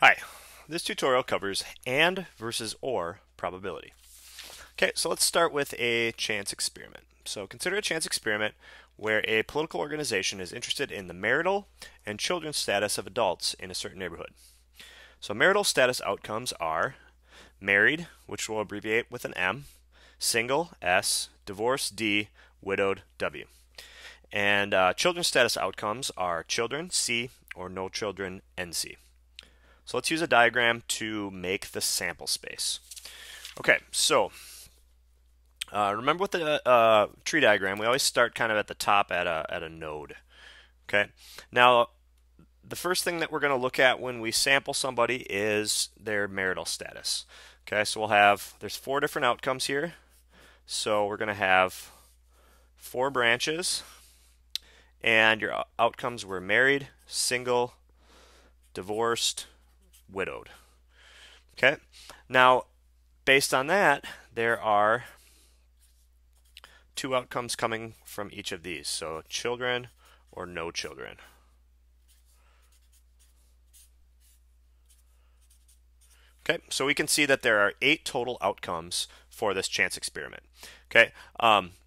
Hi, this tutorial covers AND versus OR probability. Okay, so let's start with a chance experiment. So consider a chance experiment where a political organization is interested in the marital and children's status of adults in a certain neighborhood. So marital status outcomes are married, which we'll abbreviate with an M, single, S, divorced, D, widowed, W. And children's status outcomes are children, C, or no children, NC. So let's use a diagram to make the sample space. Okay, so remember with the tree diagram, we always start kind of at the top at a node. Okay, now the first thing that we're going to look at when we sample somebody is their marital status. Okay, so there's 4 different outcomes here. So we're going to have 4 branches, and your outcomes were married, single, divorced, widowed. Okay, now based on that, there are 2 outcomes coming from each of these. So children or no children. Okay, so we can see that there are 8 total outcomes for this chance experiment. Okay,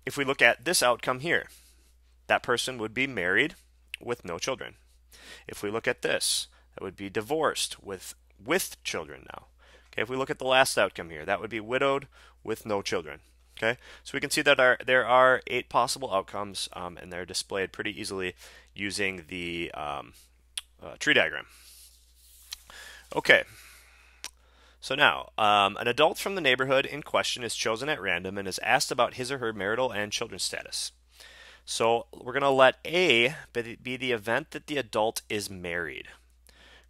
if we look at this outcome here, that person would be married with no children. If we look at this, that would be divorced with children now. Okay, if we look at the last outcome here, that would be widowed with no children. Okay, so we can see that there are 8 possible outcomes, and they're displayed pretty easily using the tree diagram. Okay, so now an adult from the neighborhood in question is chosen at random and is asked about his or her marital and children's status. So we're going to let A be the event that the adult is married.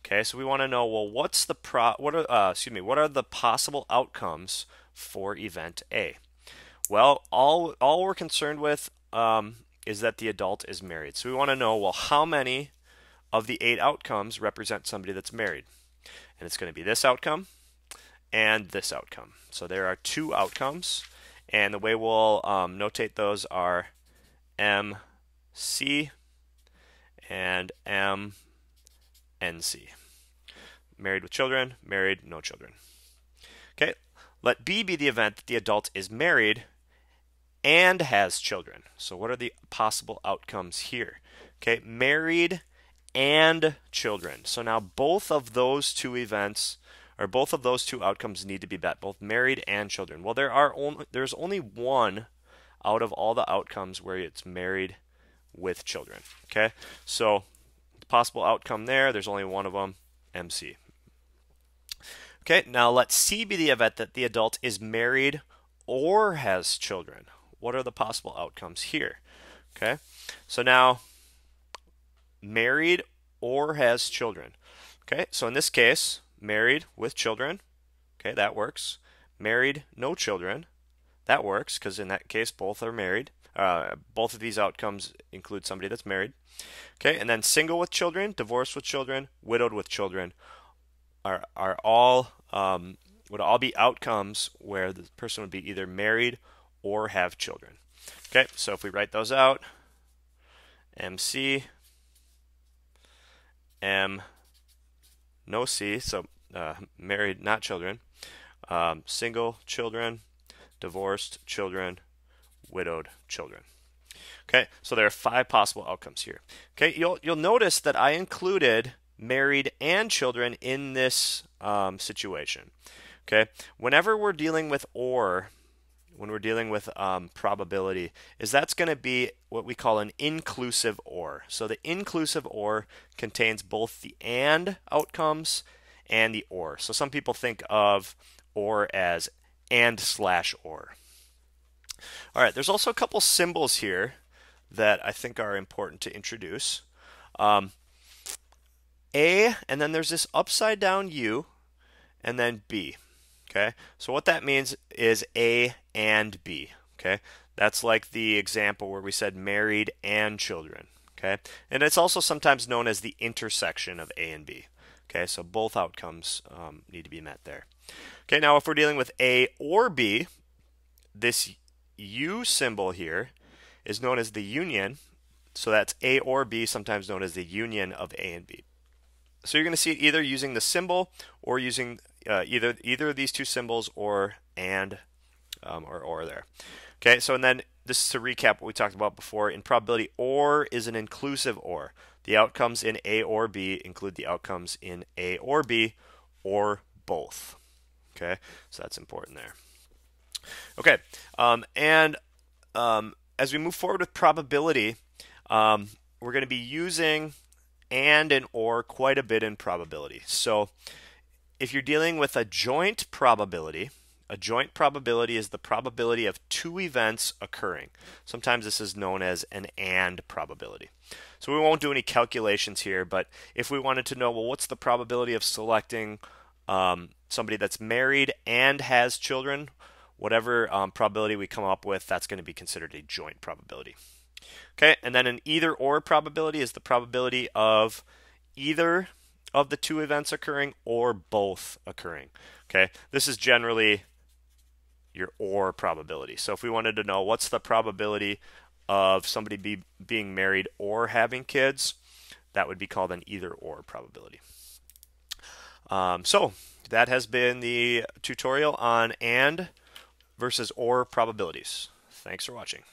Okay, so we want to know, well, what are the possible outcomes for event A? Well, all we're concerned with is that the adult is married. So we want to know, well, how many of the 8 outcomes represent somebody that's married? And it's going to be this outcome and this outcome. So there are 2 outcomes, and the way we'll notate those are MC and MNC. Married with children, married, no children. Okay, let B be the event that the adult is married and has children. So what are the possible outcomes here? Okay, married and children. So now both of those 2 events, or both of those 2 outcomes need to be met, both married and children. Well, there's only one out of all the outcomes where it's married with children. Okay, so the possible outcome there's only one of them, MC. Okay, now let C be the event that the adult is married or has children. What are the possible outcomes here? Okay, so now married or has children. Okay, so in this case, married with children. Okay, that works. Married, no children. That works because in that case, both are married. Both of these outcomes include somebody that's married. Okay, and then single with children, divorced with children, widowed with children are all would all be outcomes where the person would be either married or have children. Okay, so if we write those out, MC, M, no C, so married, not children, single, children, divorced, children, widowed, children. Okay, so there are 5 possible outcomes here. Okay, you'll notice that I included married and children in this situation. Okay, whenever we're dealing with OR, when we're dealing with probability, that's going to be what we call an inclusive OR. So the inclusive OR contains both the AND outcomes and the OR. So some people think of OR as AND/OR. All right, there's also a couple symbols here that I think are important to introduce. A, and then there's this upside down U, and then B. Okay, so what that means is A and B. Okay, that's like the example where we said married and children. Okay, and it's also sometimes known as the intersection of A and B. Okay, so both outcomes need to be met there. Okay, now if we're dealing with A or B, this U symbol here is known as the union. So that's A or B, sometimes known as the union of A and B. So you're going to see it either using the symbol or using either of these two symbols or and or there. Okay, so and then this is to recap what we talked about before. In probability, or is an inclusive or. The outcomes in A or B include the outcomes in A or B or both. Okay, so that's important there. Okay, and as we move forward with probability, we're going to be using and or quite a bit in probability. So if you're dealing with a joint probability is the probability of two events occurring. Sometimes this is known as an and probability. So we won't do any calculations here, but if we wanted to know, well, what's the probability of selecting somebody that's married and has children, whatever probability we come up with, that's going to be considered a joint probability. Okay, and then an either or probability is the probability of either of the two events occurring or both occurring. Okay, this is generally your or probability. So if we wanted to know what's the probability of somebody being married or having kids, that would be called an either or probability. So that has been the tutorial on and versus or probabilities. Thanks for watching.